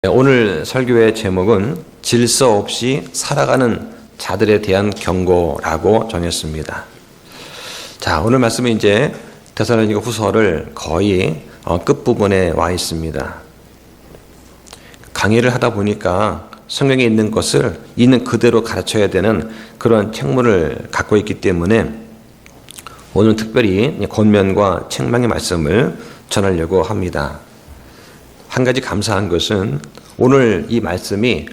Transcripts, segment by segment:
오늘 설교의 제목은 질서 없이 살아가는 자들에 대한 경고라고 정했습니다. 자, 오늘 말씀은 이제 데살로니가 후서를 거의 끝부분에 와 있습니다. 강의를 하다 보니까 성경에 있는 것을 있는 그대로 가르쳐야 되는 그런 책무를 갖고 있기 때문에 오늘 특별히 권면과 책망의 말씀을 전하려고 합니다. 한 가지 감사한 것은 오늘 이 말씀이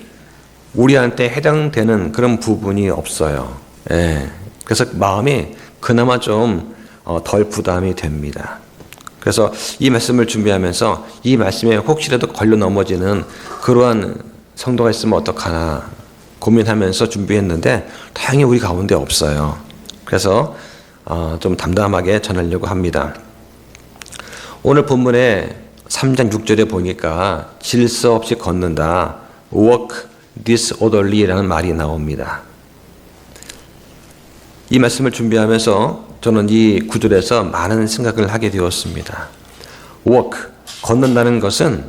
우리한테 해당되는 그런 부분이 없어요. 그래서 마음이 그나마 좀 덜 부담이 됩니다. 그래서 이 말씀을 준비하면서 이 말씀에 혹시라도 걸려 넘어지는 그러한 성도가 있으면 어떡하나 고민하면서 준비했는데 다행히 우리 가운데 없어요. 그래서 좀 담담하게 전하려고 합니다. 오늘 본문에 3장 6절에 보니까 질서 없이 걷는다. walk disorderly라는 말이 나옵니다. 이 말씀을 준비하면서 저는 이 구절에서 많은 생각을 하게 되었습니다. walk, 걷는다는 것은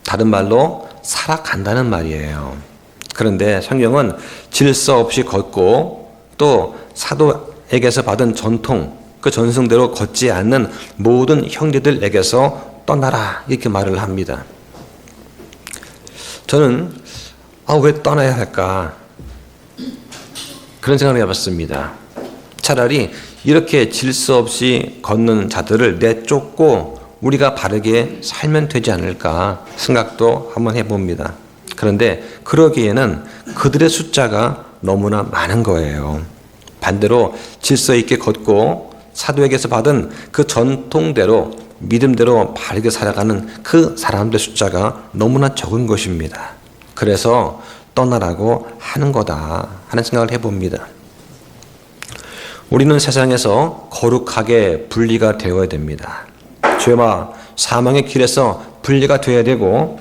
다른 말로 살아간다는 말이에요. 그런데 성경은 질서 없이 걷고 또 사도에게서 받은 전통, 그 전승대로 걷지 않는 모든 형제들에게서 떠나라 이렇게 말을 합니다. 저는 왜 떠나야 할까 그런 생각을 해봤습니다. 차라리 이렇게 질서 없이 걷는 자들을 내쫓고 우리가 바르게 살면 되지 않을까 생각도 한번 해봅니다. 그런데 그러기에는 그들의 숫자가 너무나 많은 거예요. 반대로 질서 있게 걷고 사도에게서 받은 그 전통대로 믿음대로 바르게 살아가는 그 사람들의 숫자가 너무나 적은 것입니다. 그래서 떠나라고 하는 거다 하는 생각을 해봅니다. 우리는 세상에서 거룩하게 분리가 되어야 됩니다. 죄와 사망의 길에서 분리가 되어야 되고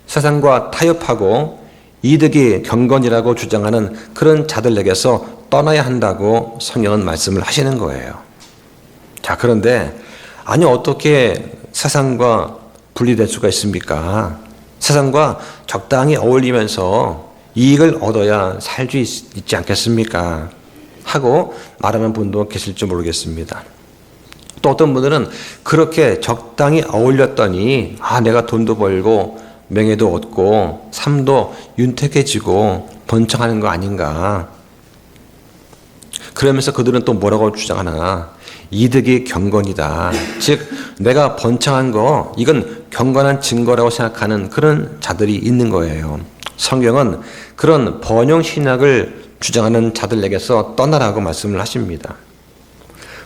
세상과 타협하고 이득이 경건이라고 주장하는 그런 자들에게서 떠나야 한다고 성경은 말씀을 하시는 거예요. 자, 그런데 아니 어떻게 세상과 분리될 수가 있습니까? 세상과 적당히 어울리면서 이익을 얻어야 살 수 있지 않겠습니까? 하고 말하는 분도 계실지 모르겠습니다. 또 어떤 분들은 그렇게 적당히 어울렸더니 내가 돈도 벌고 명예도 얻고 삶도 윤택해지고 번창하는 거 아닌가. 그러면서 그들은 또 뭐라고 주장하나? 이득이 경건이다. 즉 내가 번창한 거 이건 경건한 증거라고 생각하는 그런 자들이 있는 거예요. 성경은 그런 번영 신학을 주장하는 자들에게서 떠나라고 말씀을 하십니다.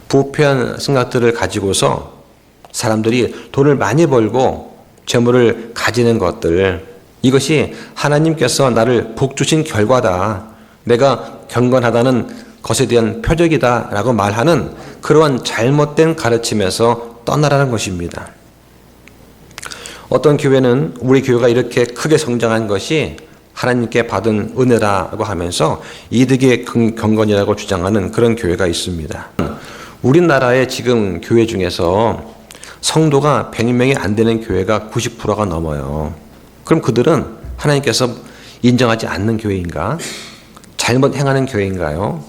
부패한 생각들을 가지고서 사람들이 돈을 많이 벌고 재물을 가지는 것들, 이것이 하나님께서 나를 복 주신 결과다. 내가 경건하다는 것에 대한 표적이다 라고 말하는 그러한 잘못된 가르침에서 떠나라는 것입니다. 어떤 교회는 우리 교회가 이렇게 크게 성장한 것이 하나님께 받은 은혜라고 하면서 이득의 경건이라고 주장하는 그런 교회가 있습니다. 우리나라의 지금 교회 중에서 성도가 100명이 안 되는 교회가 90%가 넘어요. 그럼 그들은 하나님께서 인정하지 않는 교회인가? 잘못 행하는 교회인가요?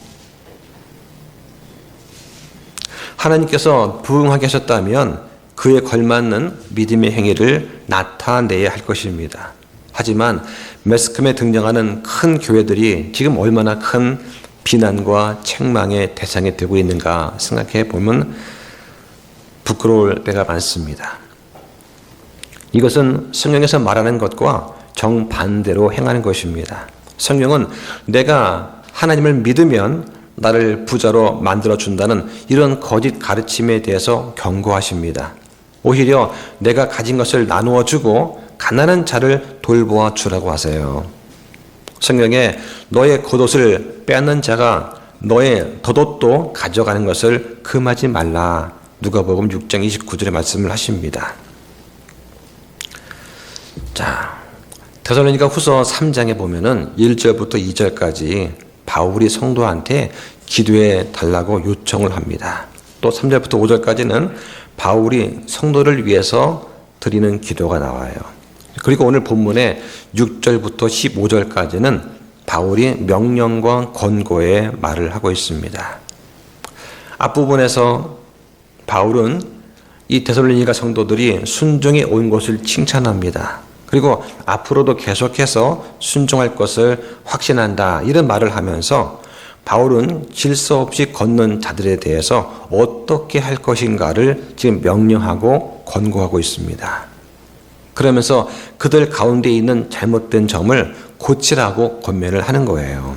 하나님께서 부응하게 하셨다면 그에 걸맞는 믿음의 행위를 나타내야 할 것입니다. 하지만 매스컴에 등장하는 큰 교회들이 지금 얼마나 큰 비난과 책망의 대상이 되고 있는가 생각해 보면 부끄러울 때가 많습니다. 이것은 성경에서 말하는 것과 정반대로 행하는 것입니다. 성경은 내가 하나님을 믿으면 나를 부자로 만들어준다는 이런 거짓 가르침에 대해서 경고하십니다. 오히려 내가 가진 것을 나누어주고 가난한 자를 돌보아 주라고 하세요. 성경에 너의 겉옷을 빼앗는 자가 너의 덧옷도 가져가는 것을 금하지 말라. 누가복음 6장 29절의 말씀을 하십니다. 자, 데살로니가 후서 3장에 보면은 1절부터 2절까지 바울이 성도한테 기도해 달라고 요청을 합니다. 또 3절부터 5절까지는 바울이 성도를 위해서 드리는 기도가 나와요. 그리고 오늘 본문의 6절부터 15절까지는 바울이 명령과 권고의 말을 하고 있습니다. 앞부분에서 바울은 이 데살로니가 성도들이 순종해 온 것을 칭찬합니다. 그리고 앞으로도 계속해서 순종할 것을 확신한다, 이런 말을 하면서 바울은 질서 없이 걷는 자들에 대해서 어떻게 할 것인가를 지금 명령하고 권고하고 있습니다. 그러면서 그들 가운데 있는 잘못된 점을 고치라고 권면을 하는 거예요.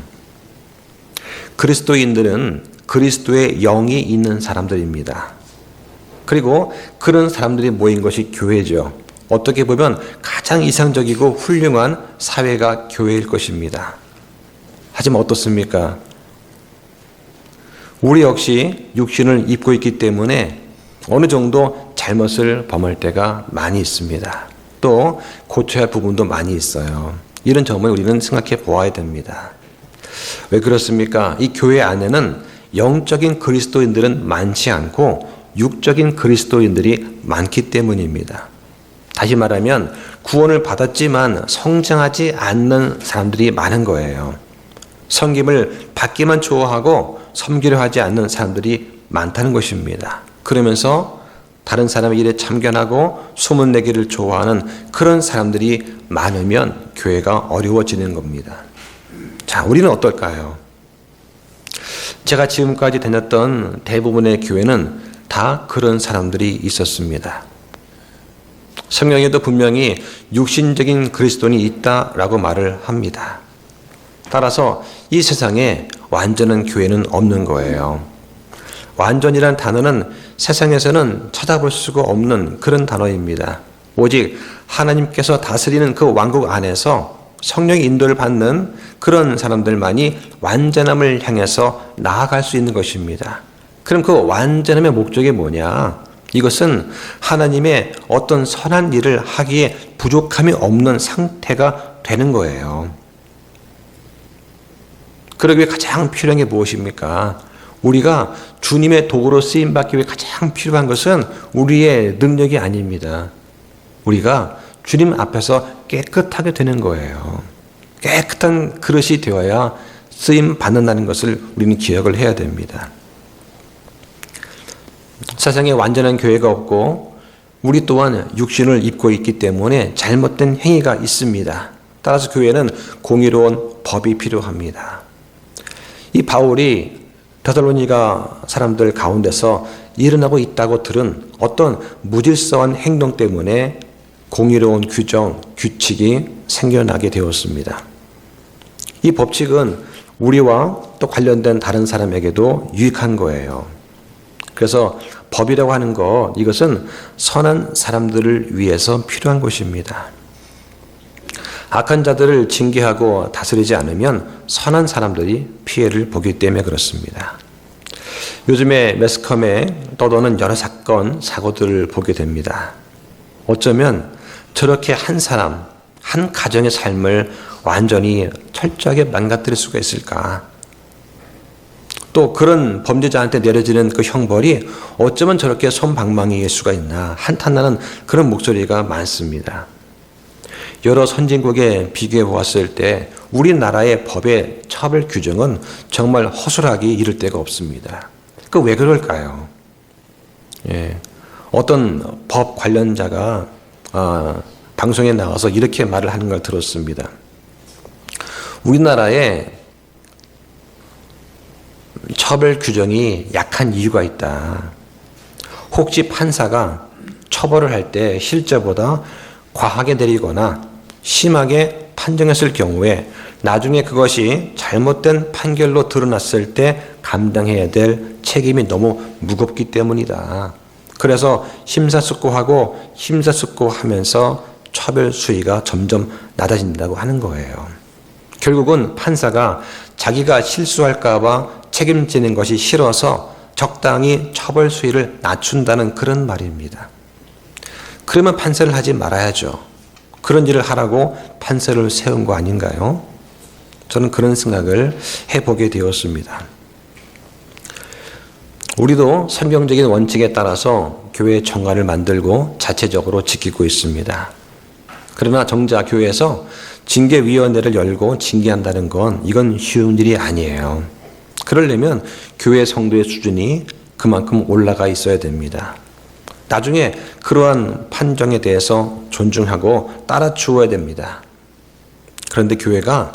그리스도인들은 그리스도의 영이 있는 사람들입니다. 그리고 그런 사람들이 모인 것이 교회죠. 어떻게 보면 가장 이상적이고 훌륭한 사회가 교회일 것입니다. 하지만 어떻습니까? 우리 역시 육신을 입고 있기 때문에 어느 정도 잘못을 범할 때가 많이 있습니다. 또 고쳐야 할 부분도 많이 있어요. 이런 점을 우리는 생각해 보아야 됩니다. 왜 그렇습니까? 이 교회 안에는 영적인 그리스도인들은 많지 않고 육적인 그리스도인들이 많기 때문입니다. 다시 말하면 구원을 받았지만 성장하지 않는 사람들이 많은 거예요. 섬김을 받기만 좋아하고 섬기려 하지 않는 사람들이 많다는 것입니다. 그러면서 다른 사람의 일에 참견하고 소문내기를 좋아하는 그런 사람들이 많으면 교회가 어려워지는 겁니다. 자, 우리는 어떨까요? 제가 지금까지 다녔던 대부분의 교회는 다 그런 사람들이 있었습니다. 성경에도 분명히 육신적인 그리스도인이 있다라고 말을 합니다. 따라서 이 세상에 완전한 교회는 없는 거예요. 완전이란 단어는 세상에서는 찾아볼 수가 없는 그런 단어입니다. 오직 하나님께서 다스리는 그 왕국 안에서 성령의 인도를 받는 그런 사람들만이 완전함을 향해서 나아갈 수 있는 것입니다. 그럼 그 완전함의 목적이 뭐냐? 이것은 하나님의 어떤 선한 일을 하기에 부족함이 없는 상태가 되는 거예요. 그러기 위해 가장 필요한 게 무엇입니까? 우리가 주님의 도구로 쓰임받기 위해 가장 필요한 것은 우리의 능력이 아닙니다. 우리가 주님 앞에서 깨끗하게 되는 거예요. 깨끗한 그릇이 되어야 쓰임 받는다는 것을 우리는 기억을 해야 됩니다. 세상에 완전한 교회가 없고 우리 또한 육신을 입고 있기 때문에 잘못된 행위가 있습니다. 따라서 교회는 공의로운 법이 필요합니다. 이 바울이 데살로니가 사람들 가운데서 일어나고 있다고 들은 어떤 무질서한 행동 때문에 공의로운 규정, 규칙이 생겨나게 되었습니다. 이 법칙은 우리와 또 관련된 다른 사람에게도 유익한 거예요. 그래서 법이라고 하는 것, 이것은 선한 사람들을 위해서 필요한 것입니다. 악한 자들을 징계하고 다스리지 않으면 선한 사람들이 피해를 보기 때문에 그렇습니다. 요즘에 매스컴에 떠도는 여러 사건, 사고들을 보게 됩니다. 어쩌면 저렇게 한 사람, 한 가정의 삶을 완전히 철저하게 망가뜨릴 수가 있을까? 또 그런 범죄자한테 내려지는 그 형벌이 어쩌면 저렇게 솜방망이일 수가 있나 한탄하는 그런 목소리가 많습니다. 여러 선진국에 비교해 보았을 때 우리나라의 법의 처벌 규정은 정말 허술하기 이를 데가 없습니다. 그 왜 그럴까요? 어떤 법 관련자가 방송에 나와서 이렇게 말을 하는 걸 들었습니다. 우리나라에 처벌 규정이 약한 이유가 있다. 혹시 판사가 처벌을 할 때 실제보다 과하게 내리거나 심하게 판정했을 경우에 나중에 그것이 잘못된 판결로 드러났을 때 감당해야 될 책임이 너무 무겁기 때문이다. 그래서 심사숙고하고 심사숙고하면서 처벌 수위가 점점 낮아진다고 하는 거예요. 결국은 판사가 자기가 실수할까 봐 책임지는 것이 싫어서 적당히 처벌 수위를 낮춘다는 그런 말입니다. 그러면 판사를 하지 말아야죠. 그런 일을 하라고 판사를 세운 거 아닌가요? 저는 그런 생각을 해보게 되었습니다. 우리도 성경적인 원칙에 따라서 교회 정관을 만들고 자체적으로 지키고 있습니다. 그러나 정작 교회에서 징계위원회를 열고 징계한다는 건 이건 쉬운 일이 아니에요. 그러려면 교회 성도의 수준이 그만큼 올라가 있어야 됩니다. 나중에 그러한 판정에 대해서 존중하고 따라 주어야 됩니다. 그런데 교회가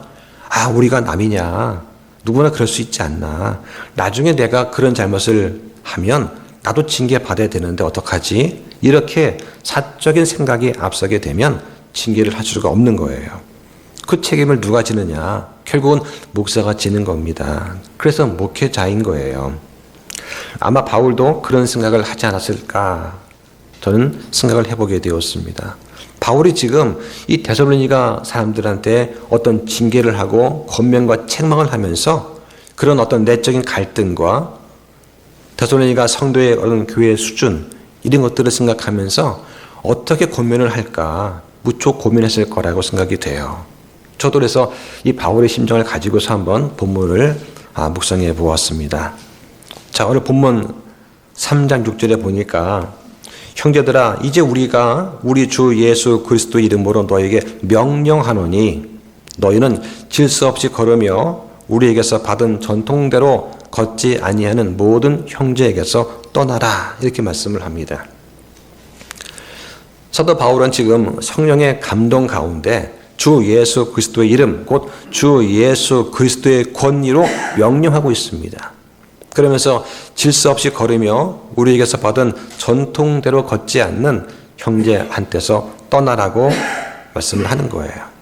우리가 남이냐, 누구나 그럴 수 있지 않나, 나중에 내가 그런 잘못을 하면 나도 징계받아야 되는데 어떡하지? 이렇게 사적인 생각이 앞서게 되면 징계를 할 수가 없는 거예요. 그 책임을 누가 지느냐? 결국은 목사가 지는 겁니다. 그래서 목회자인 거예요. 아마 바울도 그런 생각을 하지 않았을까, 저는 생각을 해보게 되었습니다. 바울이 지금 이 데살로니가 사람들한테 어떤 징계를 하고 권면과 책망을 하면서 그런 어떤 내적인 갈등과 데살로니가 성도의 어떤 교회의 수준, 이런 것들을 생각하면서 어떻게 권면을 할까 무척 고민했을 거라고 생각이 돼요. 저도 그래서 이 바울의 심정을 가지고서 한번 본문을 묵상해 보았습니다. 자, 오늘 본문 3장 6절에 보니까 형제들아 이제 우리가 우리 주 예수 그리스도 이름으로 너에게 명령하노니 너희는 질서 없이 걸으며 우리에게서 받은 전통대로 걷지 아니하는 모든 형제에게서 떠나라, 이렇게 말씀을 합니다. 사도 바울은 지금 성령의 감동 가운데 주 예수 그리스도의 이름, 곧 주 예수 그리스도의 권위로 명령하고 있습니다. 그러면서 질서 없이 걸으며 우리에게서 받은 전통대로 걷지 않는 형제한테서 떠나라고 말씀을 하는 거예요.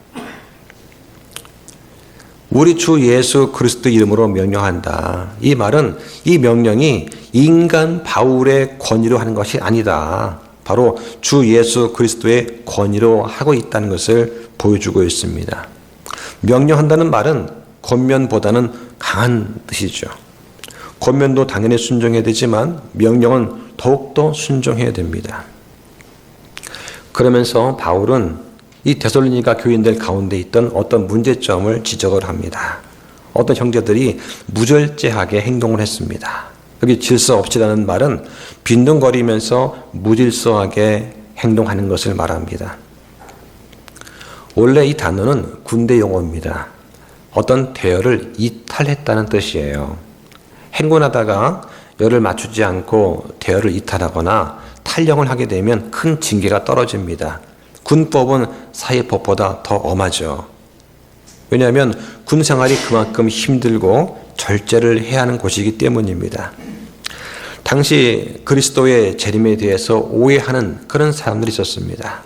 우리 주 예수 그리스도 이름으로 명령한다. 이 말은 이 명령이 인간 바울의 권위로 하는 것이 아니다. 바로 주 예수 그리스도의 권위로 하고 있다는 것을 보여주고 있습니다. 명령한다는 말은 권면보다는 강한 뜻이죠. 권면도 당연히 순종해야 되지만 명령은 더욱더 순종해야 됩니다. 그러면서 바울은 이 데살로니가 교인들 가운데 있던 어떤 문제점을 지적을 합니다. 어떤 형제들이 무절제하게 행동을 했습니다. 여기 질서 없이라는 말은 빈둥거리면서 무질서하게 행동하는 것을 말합니다. 원래 이 단어는 군대 용어입니다. 어떤 대열을 이탈했다는 뜻이에요. 행군하다가 열을 맞추지 않고 대열을 이탈하거나 탈영을 하게 되면 큰 징계가 떨어집니다. 군법은 사회법보다 더 엄하죠. 왜냐하면 군 생활이 그만큼 힘들고 절제를 해야 하는 곳이기 때문입니다. 당시 그리스도의 재림에 대해서 오해하는 그런 사람들이 있었습니다.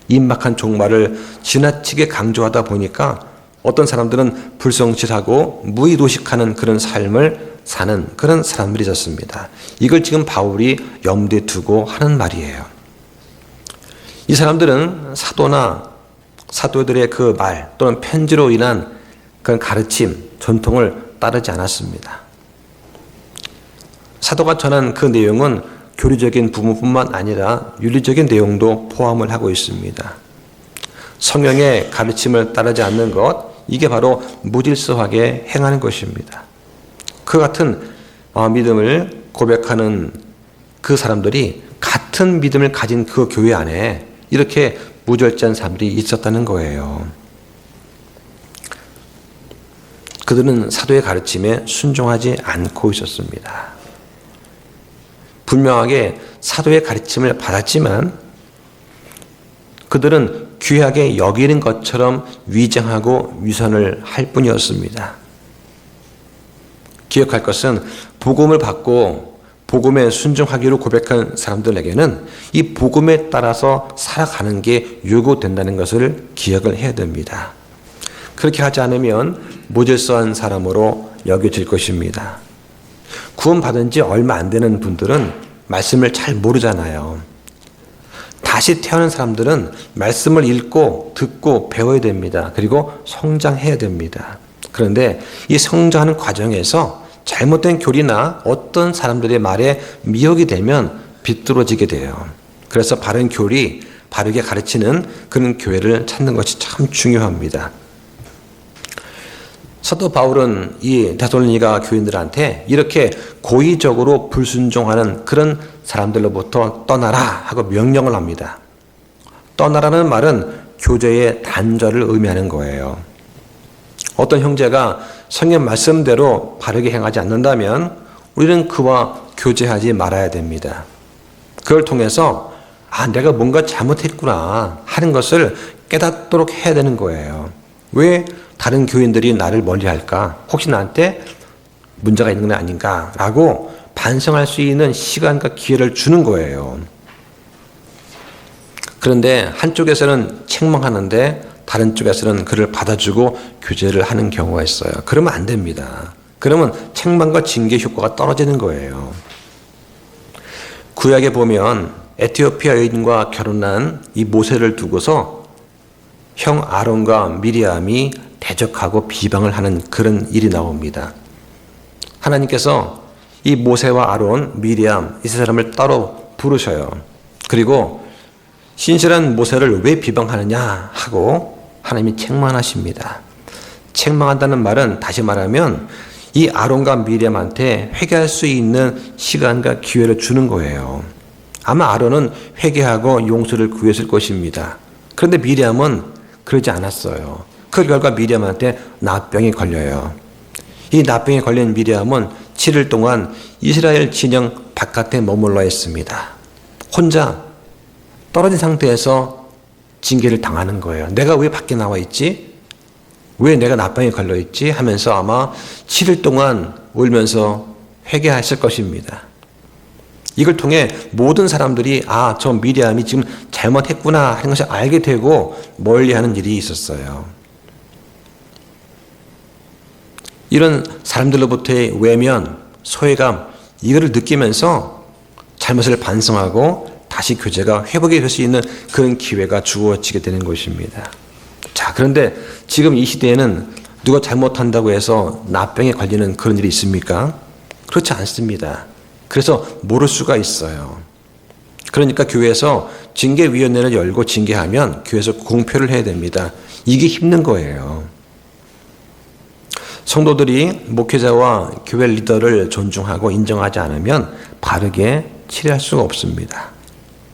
임박한 종말을 지나치게 강조하다 보니까 어떤 사람들은 불성실하고 무의도식하는 그런 삶을 사는 그런 사람들이 있었습니다. 이걸 지금 바울이 염두에 두고 하는 말이에요. 이 사람들은 사도나 사도들의 그 말 또는 편지로 인한 그런 가르침, 전통을 따르지 않았습니다. 사도가 전한 그 내용은 교리적인 부분뿐만 아니라 윤리적인 내용도 포함을 하고 있습니다. 성령의 가르침을 따르지 않는 것, 이게 바로 무질서하게 행하는 것입니다. 그 같은 믿음을 고백하는 그 사람들이 같은 믿음을 가진 그 교회 안에 이렇게 무절제한 사람들이 있었다는 거예요. 그들은 사도의 가르침에 순종하지 않고 있었습니다. 분명하게 사도의 가르침을 받았지만 그들은 귀하게 여기는 것처럼 위장하고 위선을 할 뿐이었습니다. 기억할 것은 복음을 받고 복음에 순종하기로 고백한 사람들에게는 이 복음에 따라서 살아가는 게 요구된다는 것을 기억을 해야 됩니다. 그렇게 하지 않으면 무질서한 사람으로 여겨질 것입니다. 구원받은 지 얼마 안 되는 분들은 말씀을 잘 모르잖아요. 다시 태어난 사람들은 말씀을 읽고 듣고 배워야 됩니다. 그리고 성장해야 됩니다. 그런데 이 성장하는 과정에서 잘못된 교리나 어떤 사람들의 말에 미혹이 되면 비뚤어지게 돼요. 그래서 바른 교리, 바르게 가르치는 그런 교회를 찾는 것이 참 중요합니다. 사도 바울은 이 데살로니가 교인들한테 이렇게 고의적으로 불순종하는 그런 사람들로부터 떠나라 하고 명령을 합니다. 떠나라는 말은 교제의 단절을 의미하는 거예요. 어떤 형제가 성경 말씀대로 바르게 행하지 않는다면 우리는 그와 교제하지 말아야 됩니다. 그걸 통해서 내가 뭔가 잘못했구나 하는 것을 깨닫도록 해야 되는 거예요. 왜 다른 교인들이 나를 멀리할까? 혹시 나한테 문제가 있는 건 아닌가? 라고 반성할 수 있는 시간과 기회를 주는 거예요. 그런데 한쪽에서는 책망하는데 다른 쪽에서는 그를 받아주고 교제를 하는 경우가 있어요. 그러면 안 됩니다. 그러면 책망과 징계 효과가 떨어지는 거예요. 구약에 보면 에티오피아 여인과 결혼한 이 모세를 두고서 형 아론과 미리암이 대적하고 비방을 하는 그런 일이 나옵니다. 하나님께서 이 모세와 아론, 미리암 이 세 사람을 따로 부르셔요. 그리고 신실한 모세를 왜 비방하느냐 하고 하나님이 책망하십니다. 책망한다는 말은 다시 말하면 이 아론과 미리암한테 회개할 수 있는 시간과 기회를 주는 거예요. 아마 아론은 회개하고 용서를 구했을 것입니다. 그런데 미리암은 그러지 않았어요. 그 결과 미리암한테 납병이 걸려요. 이 납병에 걸린 미리암은 7일 동안 이스라엘 진영 바깥에 머물러 있습니다. 혼자 떨어진 상태에서 징계를 당하는 거예요. 내가 왜 밖에 나와 있지? 왜 내가 납병에 걸려 있지? 하면서 아마 7일 동안 울면서 회개했을 것입니다. 이걸 통해 모든 사람들이 저 미리암이 지금 잘못했구나 하는 것을 알게 되고 멀리하는 일이 있었어요. 이런 사람들로부터의 외면, 소외감 이거를 느끼면서 잘못을 반성하고 다시 교제가 회복이 될 수 있는 그런 기회가 주어지게 되는 것입니다. 자, 그런데 지금 이 시대에는 누가 잘못한다고 해서 납병에 걸리는 그런 일이 있습니까? 그렇지 않습니다. 그래서 모를 수가 있어요. 그러니까 교회에서 징계위원회를 열고 징계하면 교회에서 공표를 해야 됩니다. 이게 힘든 거예요. 성도들이 목회자와 교회 리더를 존중하고 인정하지 않으면 바르게 치료할 수가 없습니다.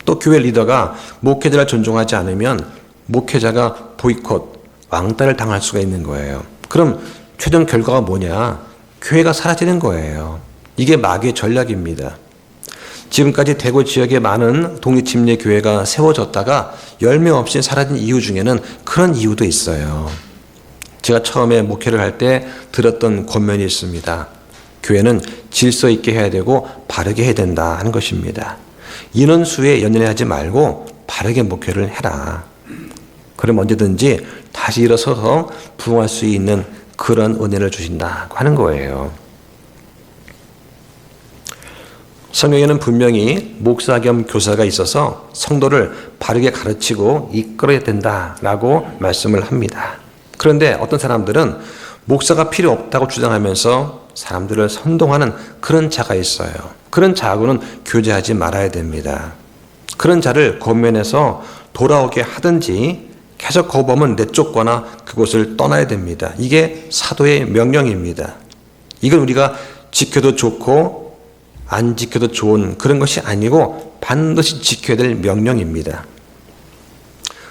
또 교회 리더가 목회자를 존중하지 않으면 목회자가 보이콧, 왕따를 당할 수가 있는 거예요. 그럼 최종 결과가 뭐냐? 교회가 사라지는 거예요. 이게 마귀의 전략입니다. 지금까지 대구 지역에 많은 독립침례 교회가 세워졌다가 열매 없이 사라진 이유 중에는 그런 이유도 있어요. 제가 처음에 목회를 할 때 들었던 권면이 있습니다. 교회는 질서 있게 해야 되고 바르게 해야 된다 하는 것입니다. 인원수에 연연하지 말고 바르게 목회를 해라. 그럼 언제든지 다시 일어서서 부흥할 수 있는 그런 은혜를 주신다고 하는 거예요. 성경에는 분명히 목사 겸 교사가 있어서 성도를 바르게 가르치고 이끌어야 된다라고 말씀을 합니다. 그런데 어떤 사람들은 목사가 필요 없다고 주장하면서 사람들을 선동하는 그런 자가 있어요. 그런 자하고는 교제하지 말아야 됩니다. 그런 자를 권면해서 돌아오게 하든지 계속 거부하면 내쫓거나 그곳을 떠나야 됩니다. 이게 사도의 명령입니다. 이건 우리가 지켜도 좋고 안 지켜도 좋은 그런 것이 아니고 반드시 지켜야 될 명령입니다.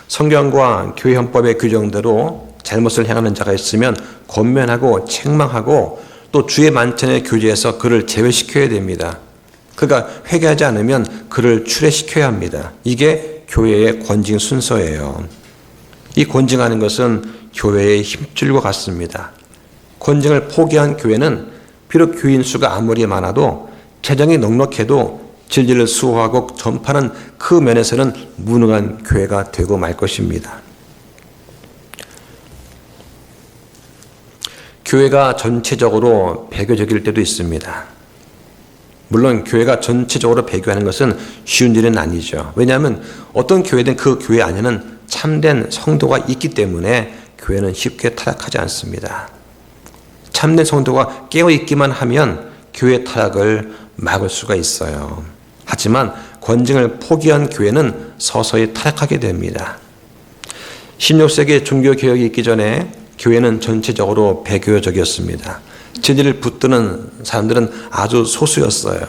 성경과 교회 헌법의 규정대로 잘못을 행하는 자가 있으면 권면하고 책망하고 또 주의 만찬의 교제에서 그를 제외시켜야 됩니다. 그가 회개하지 않으면 그를 출애시켜야 합니다. 이게 교회의 권징 순서예요. 이 권징하는 것은 교회의 힘줄과 같습니다. 권징을 포기한 교회는 비록 교인 수가 아무리 많아도 재정이 넉넉해도 진리를 수호하고 전파하는 그 면에서는 무능한 교회가 되고 말 것입니다. 교회가 전체적으로 배교적일 때도 있습니다. 물론 교회가 전체적으로 배교하는 것은 쉬운 일은 아니죠. 왜냐하면 어떤 교회든 그 교회 안에는 참된 성도가 있기 때문에 교회는 쉽게 타락하지 않습니다. 참된 성도가 깨어있기만 하면 교회 타락을 막을 수가 있어요. 하지만 권징을 포기한 교회는 서서히 타락하게 됩니다. 16세기 종교개혁이 있기 전에 교회는 전체적으로 배교적이었습니다. 진리를 붙드는 사람들은 아주 소수였어요.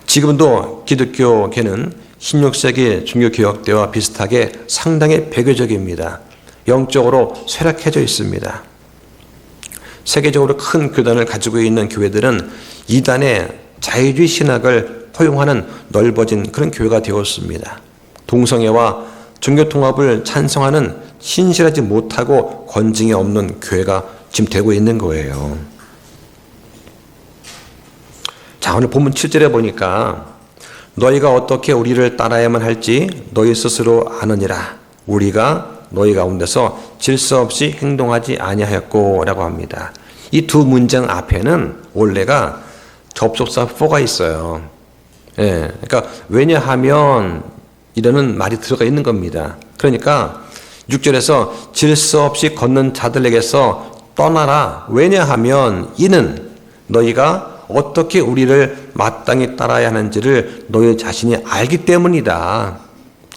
지금도 기독교계는 16세기 종교개혁 때와 비슷하게 상당히 배교적입니다. 영적으로 쇠락해져 있습니다. 세계적으로 큰 교단을 가지고 있는 교회들은 이단의 자유주의 신학을 허용하는 넓어진 그런 교회가 되었습니다. 동성애와 종교통합을 찬성하는 신실하지 못하고 권징이 없는 교회가 지금 되고 있는 거예요. 자, 오늘 본문 7절에 보니까 너희가 어떻게 우리를 따라야만 할지 너희 스스로 아느니라. 우리가 너희 가운데서 질서 없이 행동하지 아니하였고 라고 합니다. 이 두 문장 앞에는 원래가 접속사 4가 있어요. 예, 그러니까 왜냐하면 이라는 말이 들어가 있는 겁니다. 그러니까 6절에서 질서 없이 걷는 자들에게서 떠나라. 왜냐하면 이는 너희가 어떻게 우리를 마땅히 따라야 하는지를 너희 자신이 알기 때문이다.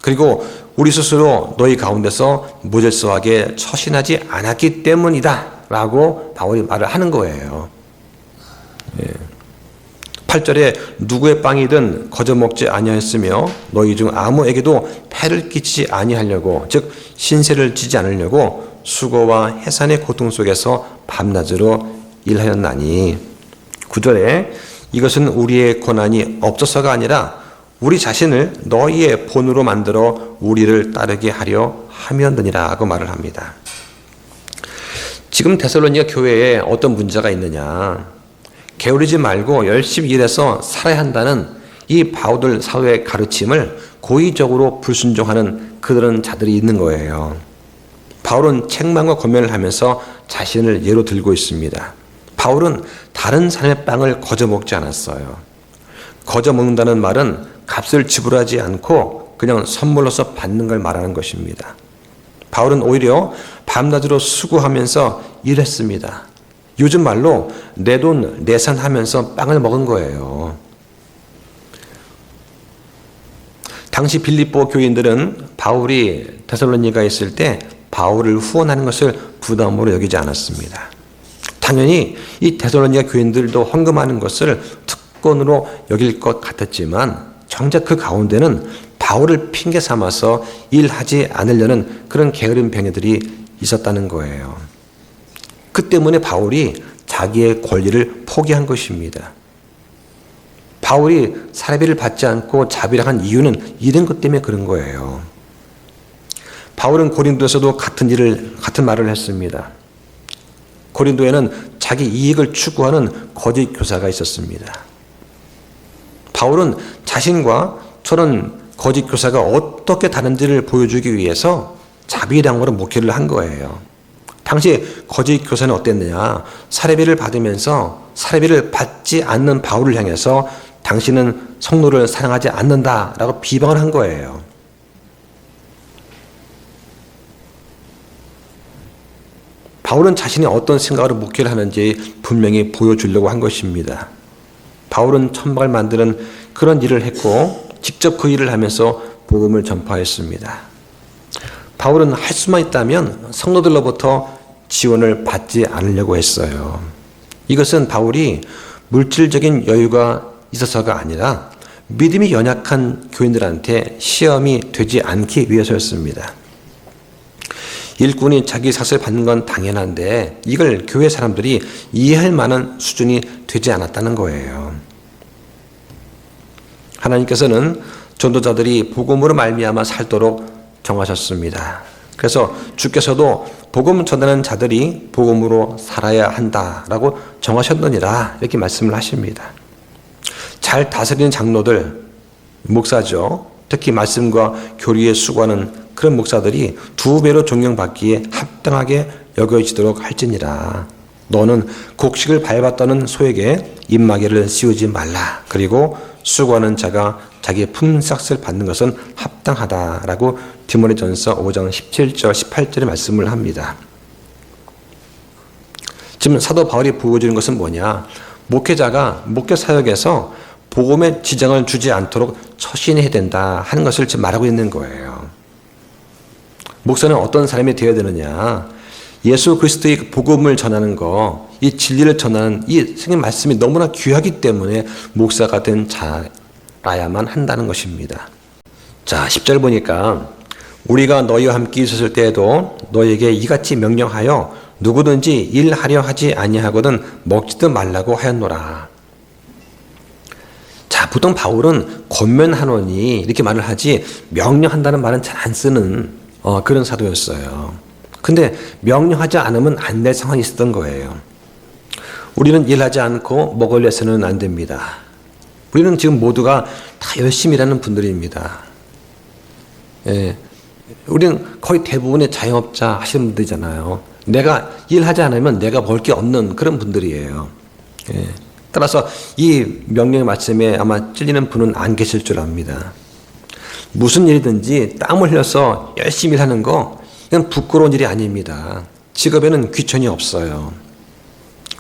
그리고 우리 스스로 너희 가운데서 무질서하게 처신하지 않았기 때문이다 라고 바울이 말을 하는 거예요. 8절에 누구의 빵이든 거저 먹지 아니하였으며 너희 중 아무에게도 폐를 끼치지 아니하려고, 즉 신세를 지지 않으려고 수고와 해산의 고통 속에서 밤낮으로 일하였나니. 9절에 이것은 우리의 권한이 없어서가 아니라 우리 자신을 너희의 본으로 만들어 우리를 따르게 하려 함이었느니라 하고 말을 합니다. 지금 데살로니가 교회에 어떤 문제가 있느냐, 게으르지 말고 열심히 일해서 살아야 한다는 이 바울 사도의 가르침을 고의적으로 불순종하는 그런 자들이 있는 거예요. 바울은 책망과 권면을 하면서 자신을 예로 들고 있습니다. 바울은 다른 사람의 빵을 거저 먹지 않았어요. 거저 먹는다는 말은 값을 지불하지 않고 그냥 선물로서 받는 걸 말하는 것입니다. 바울은 오히려 밤낮으로 수고하면서 일했습니다. 요즘 말로 내 돈 내산하면서 빵을 먹은 거예요. 당시 빌립보 교인들은 바울이 데살로니가에 있을 때 바울을 후원하는 것을 부담으로 여기지 않았습니다. 당연히 이 데살로니가 교인들도 헌금하는 것을 특권으로 여길 것 같았지만 정작 그 가운데는 바울을 핑계 삼아서 일하지 않으려는 그런 게으른 병이들이 있었다는 거예요. 그 때문에 바울이 자기의 권리를 포기한 것입니다. 바울이 사례비를 받지 않고 자비를 이유는 이런 것 때문에 그런 거예요. 바울은 고린도에서도 같은 말을 했습니다. 고린도에는 자기 이익을 추구하는 거짓 교사가 있었습니다. 바울은 자신과 저런 거짓 교사가 어떻게 다른지를 보여주기 위해서 자비량으로 목회를 한 거예요. 당시 거짓 교사는 어땠느냐? 사례비를 받으면서 사례비를 받지 않는 바울을 향해서 당신은 성도를 사랑하지 않는다라고 비방을 한 거예요. 바울은 자신이 어떤 생각으로 목회를 하는지 분명히 보여주려고 한 것입니다. 바울은 천막을 만드는 그런 일을 했고 직접 그 일을 하면서 복음을 전파했습니다. 바울은 할 수만 있다면 성도들로부터 지원을 받지 않으려고 했어요. 이것은 바울이 물질적인 여유가 있어서가 아니라 믿음이 연약한 교인들한테 시험이 되지 않기 위해서였습니다. 일꾼이 자기 삭을 받는 건 당연한데 이걸 교회 사람들이 이해할 만한 수준이 되지 않았다는 거예요. 하나님께서는 전도자들이 복음으로 말미암아 살도록 정하셨습니다. 그래서 주께서도 복음 전하는 자들이 복음으로 살아야 한다라고 정하셨느니라 이렇게 말씀을 하십니다. 잘 다스리는 장로들, 목사죠. 특히 말씀과 교리에 수고하는 그런 목사들이 2배로 존경받기에 합당하게 여겨지도록 할지니라. 너는 곡식을 밟았다는 소에게 입마개를 씌우지 말라. 그리고 수고하는 자가 자기의 품삯을 받는 것은 합당하다라고 디모데전서 5장 17절 18절의 말씀을 합니다. 지금 사도 바울이 보여주는 것은 뭐냐? 목회자가 목회 사역에서 복음에 지장을 주지 않도록 처신해야 된다 하는 것을 지금 말하고 있는 거예요. 목사는 어떤 사람이 되어야 되느냐? 예수 그리스도의 복음을 전하는 거, 이 진리를 전하는 이 성경 말씀이 너무나 귀하기 때문에 목사가 된 자라야만 한다는 것입니다. 자, 10절 보니까 우리가 너희와 함께 있었을 때에도 너희에게 이같이 명령하여 누구든지 일하려 하지 아니하거든 먹지도 말라고 하였노라. 자, 보통 바울은 권면하노니 이렇게 말을 하지 명령한다는 말은 잘 안 쓰는 그런 사도였어요. 근데 명령하지 않으면 안 될 상황이 있었던 거예요. 우리는 일하지 않고 먹으려 해서는 안 됩니다. 우리는 지금 모두가 다 열심히 일하는 분들입니다. 예, 우리는 거의 대부분의 자영업자 하시는 분들이잖아요. 내가 일하지 않으면 내가 벌 게 없는 그런 분들이에요. 예, 따라서 이 명령의 말씀에 아마 찔리는 분은 안 계실 줄 압니다. 무슨 일이든지 땀을 흘려서 열심히 하는 거, 이건 부끄러운 일이 아닙니다. 직업에는 귀천이 없어요.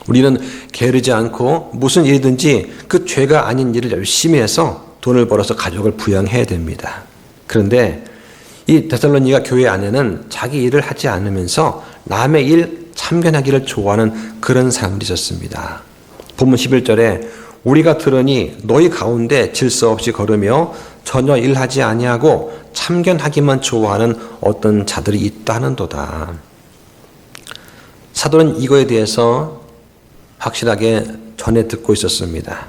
우리는 게으르지 않고 무슨 일이든지 그 죄가 아닌 일을 열심히 해서 돈을 벌어서 가족을 부양해야 됩니다. 그런데 이 데살로니가 교회 안에는 자기 일을 하지 않으면서 남의 일 참견하기를 좋아하는 그런 사람들이 있었습니다. 본문 11절에 우리가 들으니 너희 가운데 질서 없이 걸으며 전혀 일하지 아니하고 참견하기만 좋아하는 어떤 자들이 있다는도다. 사도는 이거에 대해서 확실하게 전해 듣고 있었습니다.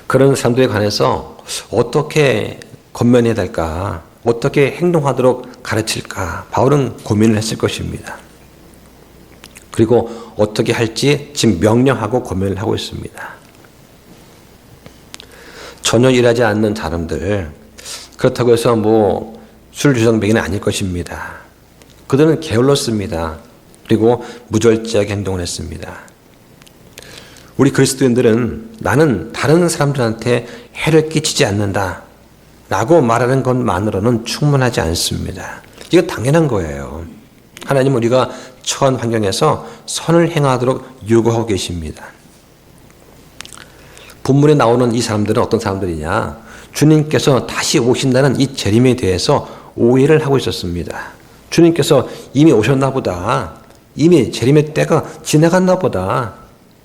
그런 사람들에 관해서 어떻게 권면해야 될까, 어떻게 행동하도록 가르칠까 바울은 고민을 했을 것입니다. 그리고 어떻게 할지 지금 명령하고 고민을 하고 있습니다. 전혀 일하지 않는 사람들, 그렇다고 해서 술주정뱅이는 아닐 것입니다. 그들은 게을렀습니다. 그리고 무절제하게 행동을 했습니다. 우리 그리스도인들은 나는 다른 사람들한테 해를 끼치지 않는다 라고 말하는 것만으로는 충분하지 않습니다. 이거 당연한 거예요. 하나님은 우리가 처한 환경에서 선을 행하도록 요구하고 계십니다. 본문에 나오는 이 사람들은 어떤 사람들이냐? 주님께서 다시 오신다는 이 재림에 대해서 오해를 하고 있었습니다. 주님께서 이미 오셨나 보다. 이미 재림의 때가 지나갔나 보다.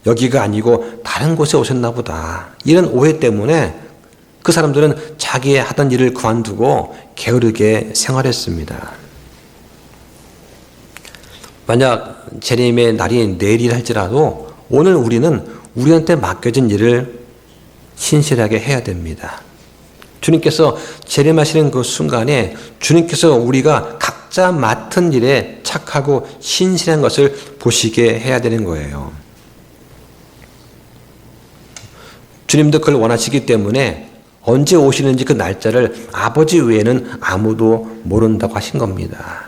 여기가 아니고 다른 곳에 오셨나 보다. 이런 오해 때문에 그 사람들은 자기의 하던 일을 그만두고 게으르게 생활했습니다. 만약 재림의 날이 내일이라 할지라도 오늘 우리는 우리한테 맡겨진 일을 신실하게 해야 됩니다. 주님께서 재림하시는 그 순간에 주님께서 우리가 각자 맡은 일에 착하고 신실한 것을 보시게 해야 되는 거예요. 주님도 그걸 원하시기 때문에 언제 오시는지 그 날짜를 아버지 외에는 아무도 모른다고 하신 겁니다.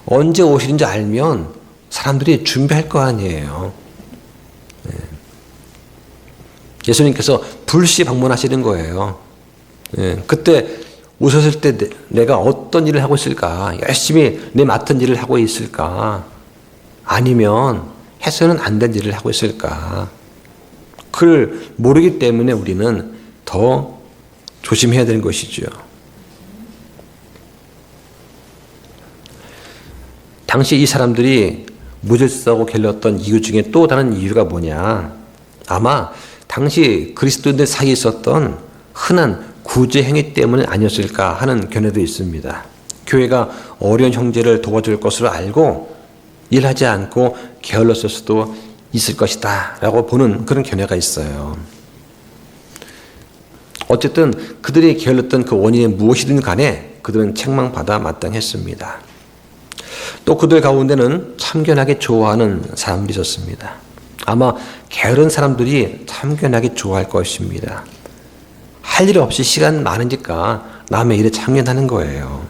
언제 오시는지 알면 사람들이 준비할 거 아니에요. 예수님께서 불시 방문하시는 거예요. 그때 오셨을 때 내가 어떤 일을 하고 있을까? 열심히 내 맡은 일을 하고 있을까? 아니면 해서는 안 된 일을 하고 있을까? 그걸 모르기 때문에 우리는 더 조심해야 되는 것이죠. 당시 이 사람들이 무질서하고 게을렀던 이유 중에 또 다른 이유가 뭐냐? 아마 당시 그리스도인들 사이에 있었던 흔한 구제 행위 때문은 아니었을까 하는 견해도 있습니다. 교회가 어려운 형제를 도와줄 것으로 알고 일하지 않고 게을렀을 수도 있을 것이다 라고 보는 그런 견해가 있어요. 어쨌든 그들이 게을렀던 그 원인이 무엇이든 간에 그들은 책망받아 마땅했습니다. 또 그들 가운데는 참견하게 좋아하는 사람들이 있었습니다. 아마 게으른 사람들이 참견하게 좋아할 것입니다. 할 일 없이 시간 많으니까 남의 일에 참견하는 거예요.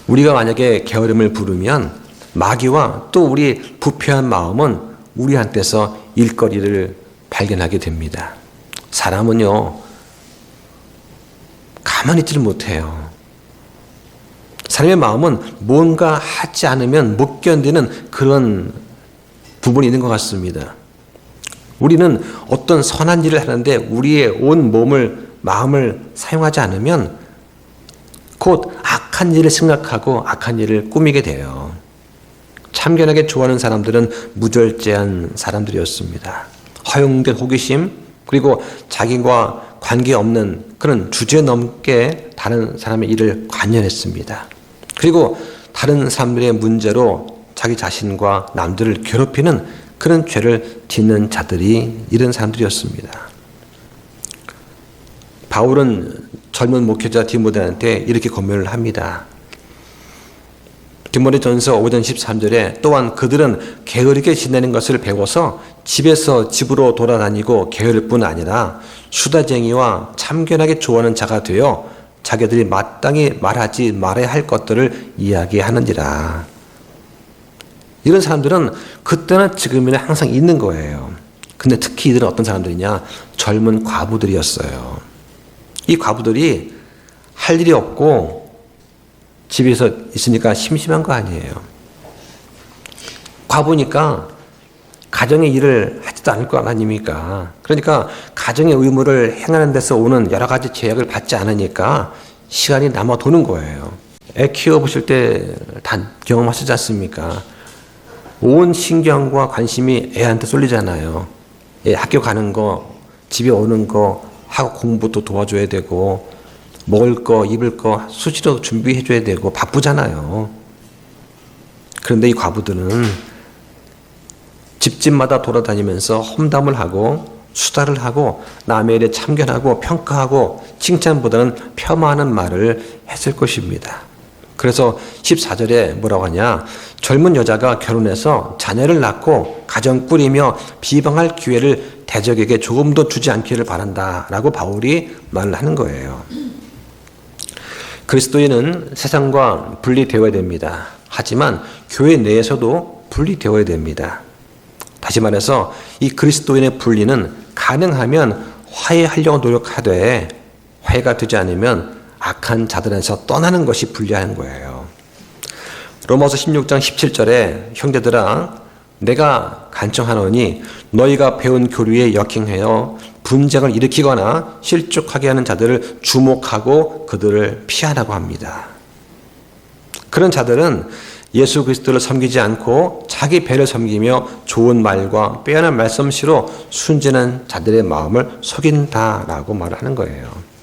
우리가 만약에 게으름을 부르면 마귀와 또 우리 부패한 마음은 우리한테서 일거리를 발견하게 됩니다. 사람은요, 가만히 있지를 못해요. 사람의 마음은 뭔가 하지 않으면 못 견디는 그런 부분이 있는 것 같습니다. 우리는 어떤 선한 일을 하는데 우리의 온 몸을, 마음을 사용하지 않으면 곧 악한 일을 생각하고 악한 일을 꾸미게 돼요. 참견하게 좋아하는 사람들은 무절제한 사람들이었습니다. 허용된 호기심, 그리고 자기와 관계없는 그런 주제넘게 다른 사람의 일을 관여했습니다. 그리고 다른 사람들의 문제로 자기 자신과 남들을 괴롭히는 그런 죄를 짓는 자들이 이런 사람들이었습니다. 바울은 젊은 목회자 디모데한테 이렇게 권면을 합니다. 디모데전서 5장 13절에 또한 그들은 게으르게 지내는 것을 배워서 집에서 집으로 돌아다니고 게으를 뿐 아니라 수다쟁이와 참견하게 좋아하는 자가 되어 자기들이 마땅히 말하지 말아야 할 것들을 이야기하는지라. 이런 사람들은 그때나 지금이나 항상 있는 거예요. 근데 특히 이들은 어떤 사람들이냐? 젊은 과부들이었어요. 이 과부들이 할 일이 없고 집에서 있으니까 심심한 거 아니에요. 과부니까 가정의 일을 하지도 않을 거 아닙니까? 그러니까 가정의 의무를 행하는 데서 오는 여러 가지 제약을 받지 않으니까 시간이 남아 도는 거예요. 애 키워보실 때 다 경험하시지 않습니까? 온 신경과 관심이 애한테 쏠리잖아요. 애 학교 가는 거, 집에 오는 거, 하고 공부도 도와줘야 되고, 먹을 거, 입을 거 수시로 준비해줘야 되고, 바쁘잖아요. 그런데 이 과부들은 집집마다 돌아다니면서 험담을 하고, 수다를 하고, 남의 일에 참견하고, 평가하고, 칭찬보다는 폄하하는 말을 했을 것입니다. 그래서 14절에 뭐라고 하냐? 젊은 여자가 결혼해서 자녀를 낳고 가정 꾸리며 비방할 기회를 대적에게 조금도 주지 않기를 바란다 라고 바울이 말을 하는 거예요. 그리스도인은 세상과 분리되어야 됩니다. 하지만 교회 내에서도 분리되어야 됩니다. 다시 말해서 이 그리스도인의 분리는 가능하면 화해하려고 노력하되 화해가 되지 않으면 악한 자들에서 떠나는 것이 불리한 거예요. 로마서 16장 17절에 형제들아 내가 간청하노니 너희가 배운 교리에 역행하여 분쟁을 일으키거나 실족하게 하는 자들을 주목하고 그들을 피하라고 합니다. 그런 자들은 예수 그리스도를 섬기지 않고 자기 배를 섬기며 좋은 말과 빼어난 말씀씨로 순진한 자들의 마음을 속인다라고 말을 하는 거예요.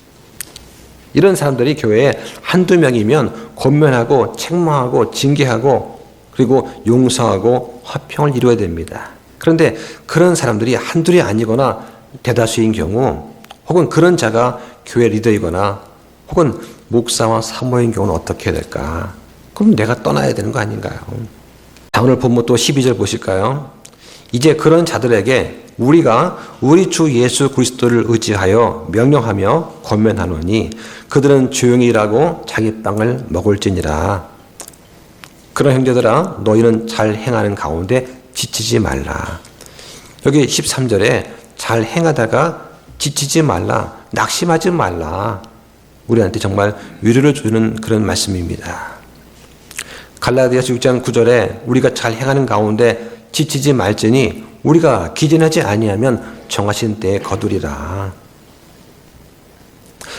이런 사람들이 교회에 한두 명이면 권면하고 책망하고 징계하고 그리고 용서하고 화평을 이루어야 됩니다. 그런데 그런 사람들이 한둘이 아니거나 대다수인 경우 혹은 그런 자가 교회 리더이거나 혹은 목사와 사모인 경우는 어떻게 해야 될까? 그럼 내가 떠나야 되는 거 아닌가요? 자, 오늘 본문 또 12절 보실까요? 이제 그런 자들에게 우리가 우리 주 예수 그리스도를 의지하여 명령하며 권면하노니 그들은 조용히 일하고 자기 빵을 먹을지니라. 그런 형제들아 너희는 잘 행하는 가운데 지치지 말라. 여기 13절에 잘 행하다가 지치지 말라, 낙심하지 말라. 우리한테 정말 위로를 주는 그런 말씀입니다. 갈라디아서 6장 9절에 우리가 잘 행하는 가운데 지치지 말지니 우리가 기진하지 아니하면 정하신 때에 거두리라.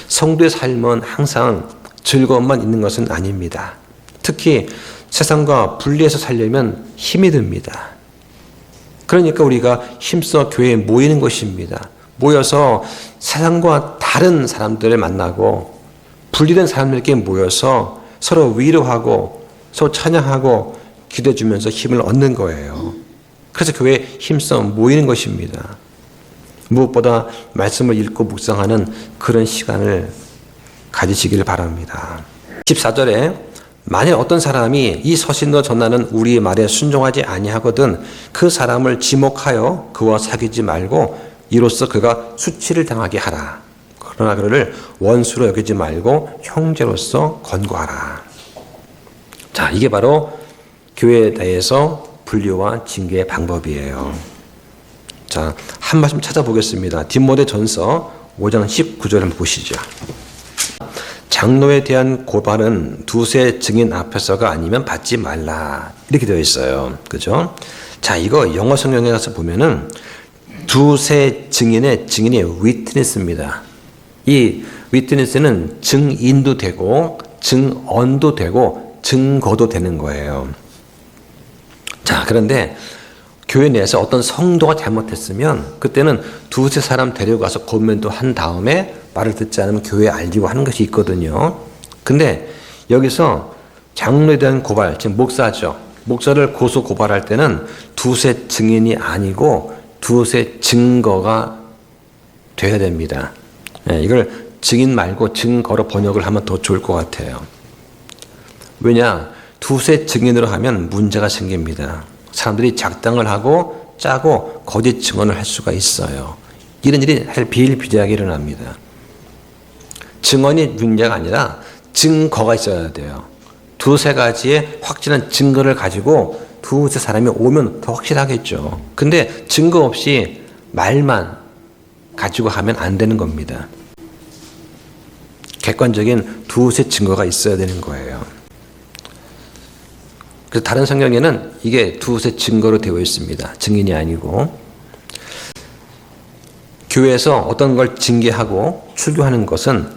성도의 삶은 항상 즐거움만 있는 것은 아닙니다. 특히 세상과 분리해서 살려면 힘이 듭니다. 그러니까 우리가 힘써 교회에 모이는 것입니다. 모여서 세상과 다른 사람들을 만나고 분리된 사람들에게 모여서 서로 위로하고 서로 찬양하고 기도해 주면서 힘을 얻는 거예요. 그래서 교회에 힘써 모이는 것입니다. 무엇보다 말씀을 읽고 묵상하는 그런 시간을 가지시기를 바랍니다. 14절에 만일 어떤 사람이 이 서신으로 전하는 우리의 말에 순종하지 아니하거든 그 사람을 지목하여 그와 사귀지 말고 이로써 그가 수치를 당하게 하라. 그러나 그를 원수로 여기지 말고 형제로서 권고하라. 자, 이게 바로 교회에 대해서 분류와 징계의 방법이에요. 자, 한 말씀 찾아보겠습니다. 디모데전서 5장 19절 한번 보시죠. 장로에 대한 고발은 두세 증인 앞에서가 아니면 받지 말라. 이렇게 되어 있어요. 그죠? 자, 이거 영어 성경에 가서 보면은 두세 증인의 증인이 witness입니다. 이 witness는 증인도 되고 증언도 되고 증거도 되는 거예요. 자, 그런데 교회 내에서 어떤 성도가 잘못했으면 그때는 두세 사람 데려가서 권면도 한 다음에 말을 듣지 않으면 교회에 알리고 하는 것이 있거든요. 근데 여기서 장로에 대한 고발, 지금 목사죠. 목사를 고소 고발할 때는 두세 증인이 아니고 두세 증거가 돼야 됩니다. 이걸 증인 말고 증거로 번역을 하면 더 좋을 것 같아요. 왜냐? 두세 증인으로 하면 문제가 생깁니다. 사람들이 작당을 하고 짜고 거짓 증언을 할 수가 있어요. 이런 일이 비일비재하게 일어납니다. 증언이 문제가 아니라 증거가 있어야 돼요. 두세 가지의 확실한 증거를 가지고 두세 사람이 오면 더 확실하겠죠. 근데 증거 없이 말만 가지고 하면 안 되는 겁니다. 객관적인 두세 증거가 있어야 되는 거예요. 그래서 다른 성경에는 이게 두세 증거로 되어 있습니다. 증인이 아니고. 교회에서 어떤 걸 징계하고 출교하는 것은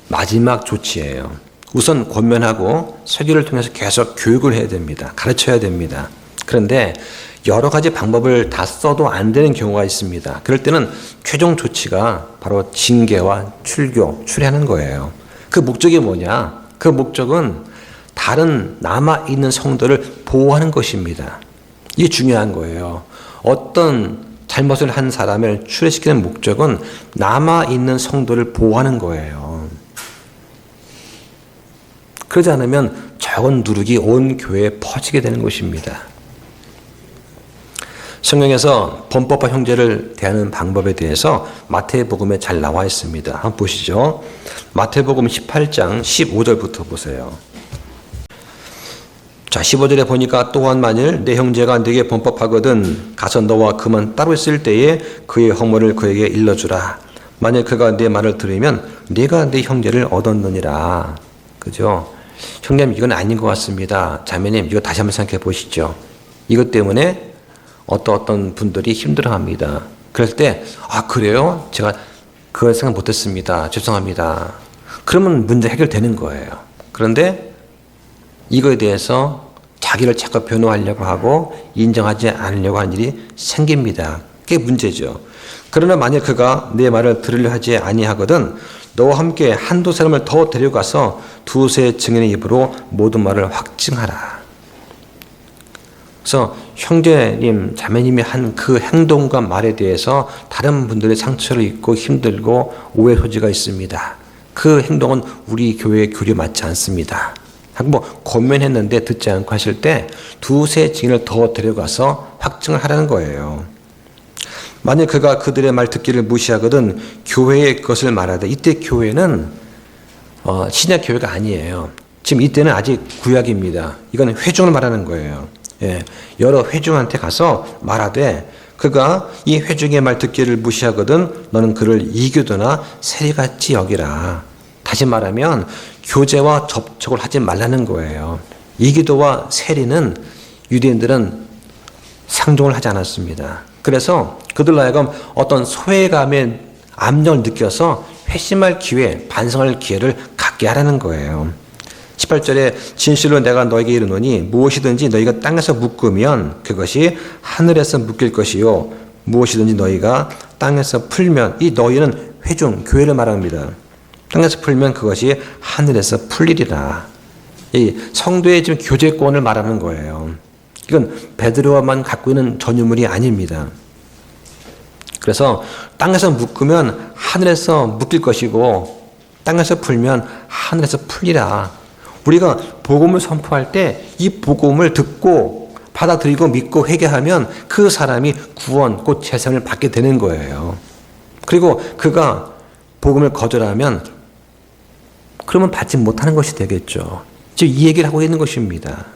마지막 조치예요. 우선 권면하고 설교를 통해서 계속 교육을 해야 됩니다. 가르쳐야 됩니다. 그런데 여러 가지 방법을 다 써도 안 되는 경우가 있습니다. 그럴 때는 최종 조치가 바로 징계와 출교, 출애하는 거예요. 그 목적이 뭐냐? 그 목적은 다른 남아있는 성도를 보호하는 것입니다. 이게 중요한 거예요. 어떤 잘못을 한 사람을 출애시키는 목적은 남아있는 성도를 보호하는 거예요. 그러지 않으면 적은 누룩이 온 교회에 퍼지게 되는 것입니다. 성경에서 범법과 형제를 대하는 방법에 대해서 마태복음에 잘 나와 있습니다. 한번 보시죠. 마태복음 18장 15절부터 보세요. 자, 15절에 보니까 또한 만일 내 형제가 네게 범법하거든 가서 너와 그만 따로 있을 때에 그의 허물을 그에게 일러주라. 만일 그가 내 말을 들으면 네가 네 형제를 얻었느니라. 그죠? 형님, 이건 아닌 것 같습니다. 자매님, 이거 다시 한번 생각해 보시죠. 이것 때문에 어떤 분들이 힘들어합니다. 그럴 때, 아, 그래요? 제가 그걸 생각 못했습니다. 죄송합니다. 그러면 문제 해결되는 거예요. 그런데 이거에 대해서 자기를 자꾸 변호하려고 하고 인정하지 않으려고 하는 일이 생깁니다. 그게 문제죠. 그러나 만약 그가 내 말을 들으려 하지 아니하거든 너와 함께 한두 사람을 더 데려가서 두세 증인의 입으로 모든 말을 확증하라. 그래서 형제님, 자매님이 한 그 행동과 말에 대해서 다른 분들의 상처를 입고 힘들고 오해 소지가 있습니다. 그 행동은 우리 교회의 교리에 맞지 않습니다. 뭐 권면했는데 듣지 않고 하실 때 두세 증인을 더 데려가서 확증을 하라는 거예요. 만약 그가 그들의 말 듣기를 무시하거든 교회의 것을 말하되, 이때 교회는 신약 교회가 아니에요. 지금 이때는 아직 구약입니다. 이건 회중을 말하는 거예요. 예, 여러 회중한테 가서 말하되 그가 이 회중의 말 듣기를 무시하거든 너는 그를 이교도나 세리같이 여기라. 다시 말하면 교제와 접촉을 하지 말라는 거예요. 이교도와 세리는 유대인들은 상종을 하지 않았습니다. 그래서 그들로 하여금 어떤 소외감의 압력을 느껴서 회심할 기회, 반성할 기회를 갖게 하라는 거예요. 18절에 진실로 내가 너에게 이르노니 무엇이든지 너희가 땅에서 묶으면 그것이 하늘에서 묶일 것이요 무엇이든지 너희가 땅에서 풀면, 이 너희는 회중, 교회를 말합니다. 땅에서 풀면 그것이 하늘에서 풀리리라. 이 성도의 지금 교제권을 말하는 거예요. 이건 베드로만 갖고 있는 전유물이 아닙니다. 그래서 땅에서 묶으면 하늘에서 묶일 것이고 땅에서 풀면 하늘에서 풀리라. 우리가 복음을 선포할 때 이 복음을 듣고 받아들이고 믿고 회개하면 그 사람이 구원, 곧 재생을 받게 되는 거예요. 그리고 그가 복음을 거절하면 그러면 받지 못하는 것이 되겠죠. 지금 이 얘기를 하고 있는 것입니다.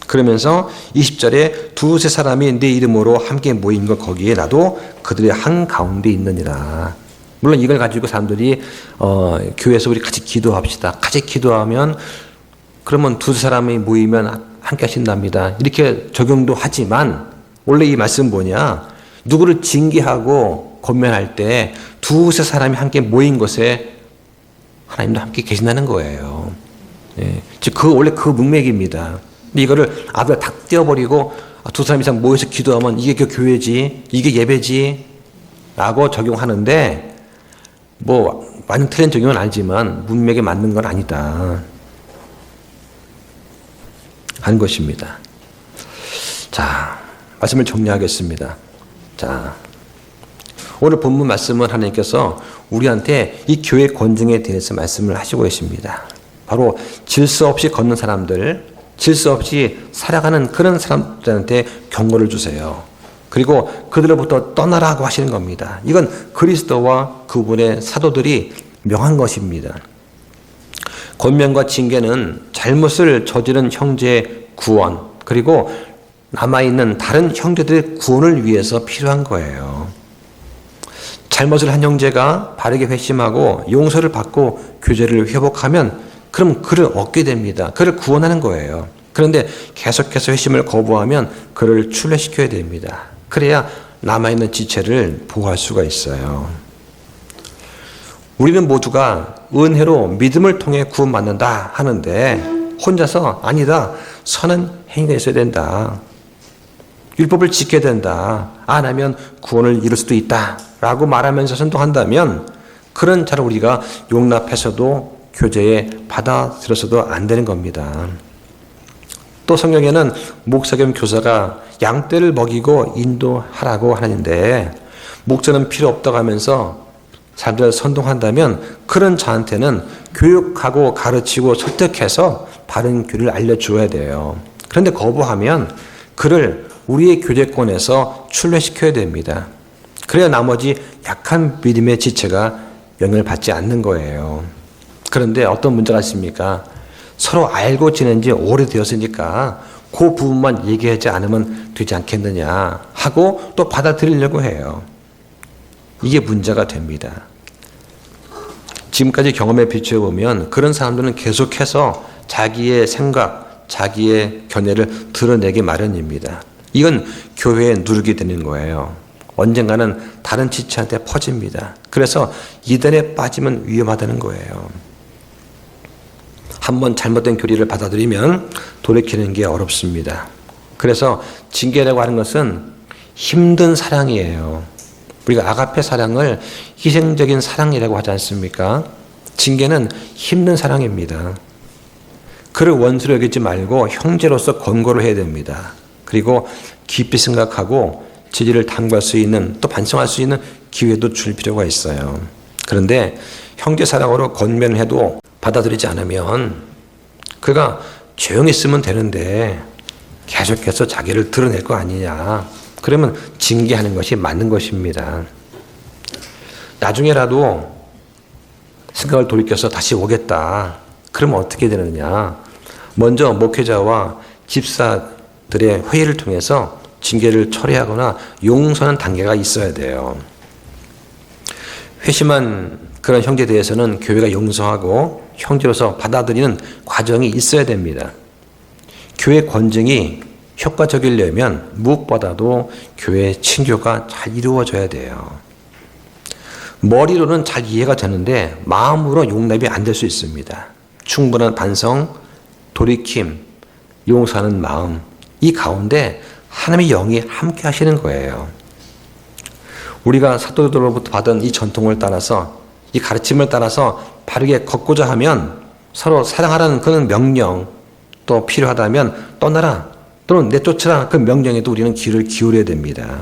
그러면서 20절에 두세 사람이 내 이름으로 함께 모인 것 거기에 나도 그들의 한가운데 있느니라. 물론 이걸 가지고 사람들이 교회에서 우리 같이 기도합시다. 같이 기도하면 그러면 두세 사람이 모이면 함께 하신답니다. 이렇게 적용도 하지만 원래 이 말씀은 뭐냐? 누구를 징계하고 권면할 때 두세 사람이 함께 모인 곳에 하나님도 함께 계신다는 거예요. 예. 즉 원래 그 문맥입니다. 근데 이거를 앞에 탁 떼어버리고 두 사람 이상 모여서 기도하면 이게 그 교회지, 이게 예배지 라고 적용하는데 뭐 완전 틀린 적용은 아니지만 문맥에 맞는 건 아니다 하는 것입니다. 자, 말씀을 정리하겠습니다. 자, 오늘 본문 말씀은 하나님께서 우리한테 이 교회 권징에 대해서 말씀을 하시고 계십니다. 바로 질서 없이 걷는 사람들, 질서 없이 살아가는 그런 사람들한테 경고를 주세요. 그리고 그들로부터 떠나라고 하시는 겁니다. 이건 그리스도와 그분의 사도들이 명한 것입니다. 권면과 징계는 잘못을 저지른 형제의 구원, 그리고 남아있는 다른 형제들의 구원을 위해서 필요한 거예요. 잘못을 한 형제가 바르게 회심하고 용서를 받고 교제를 회복하면 그럼 그를 얻게 됩니다. 그를 구원하는 거예요. 그런데 계속해서 회심을 거부하면 그를 출애시켜야 됩니다. 그래야 남아있는 지체를 보호할 수가 있어요. 우리는 모두가 은혜로 믿음을 통해 구원받는다 하는데 혼자서 아니다. 선한 행위가 있어야 된다. 율법을 지켜야 된다. 안 하면 구원을 이룰 수도 있다. 라고 말하면서 선동한다면 그런 자를 우리가 용납해서도 교제에 받아들여서도 안 되는 겁니다. 또 성경에는 목사 겸 교사가 양떼를 먹이고 인도하라고 하는데 목자는 필요 없다고 하면서 사람들을 선동한다면 그런 자한테는 교육하고 가르치고 설득해서 바른 교리를 알려줘야 돼요. 그런데 거부하면 그를 우리의 교제권에서 출래시켜야 됩니다. 그래야 나머지 약한 믿음의 지체가 영향을 받지 않는 거예요. 그런데 어떤 문제가 있습니까? 서로 알고 지낸 지 오래되었으니까 그 부분만 얘기하지 않으면 되지 않겠느냐 하고 또 받아들이려고 해요. 이게 문제가 됩니다. 지금까지 경험에 비추어 보면 그런 사람들은 계속해서 자기의 생각, 자기의 견해를 드러내기 마련입니다. 이건 교회에 누르게 되는 거예요. 언젠가는 다른 지체한테 퍼집니다. 그래서 이단에 빠지면 위험하다는 거예요. 한번 잘못된 교리를 받아들이면 돌이키는 게 어렵습니다. 그래서 징계라고 하는 것은 힘든 사랑이에요. 우리가 아가페 사랑을 희생적인 사랑이라고 하지 않습니까? 징계는 힘든 사랑입니다. 그를 원수로 여기지 말고 형제로서 권고를 해야 됩니다. 그리고 깊이 생각하고 지지를 당부할 수 있는, 또 반성할 수 있는 기회도 줄 필요가 있어요. 그런데 형제 사랑으로 권면을 해도 받아들이지 않으면 그가 조용히 있으면 되는데 계속해서 자기를 드러낼 거 아니냐. 그러면 징계하는 것이 맞는 것입니다. 나중에라도 생각을 돌이켜서 다시 오겠다. 그러면 어떻게 되느냐. 먼저 목회자와 집사들의 회의를 통해서 징계를 처리하거나 용서하는 단계가 있어야 돼요. 회심한 그런 형제에 대해서는 교회가 용서하고 형제로서 받아들이는 과정이 있어야 됩니다. 교회 권징이 효과적이려면 무엇보다도 교회 친교가 잘 이루어져야 돼요. 머리로는 잘 이해가 되는데 마음으로 용납이 안 될 수 있습니다. 충분한 반성, 돌이킴, 용서하는 마음, 이 가운데 하나님의 영이 함께 하시는 거예요. 우리가 사도들로부터 받은 이 전통을 따라서, 이 가르침을 따라서 바르게 걷고자 하면 서로 사랑하라는 그런 명령, 또 필요하다면 떠나라 또는 내쫓으라, 그 명령에도 우리는 귀를 기울여야 됩니다.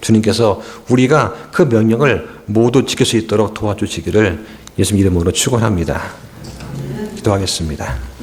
주님께서 우리가 그 명령을 모두 지킬 수 있도록 도와주시기를 예수님 이름으로 축원합니다. 기도하겠습니다.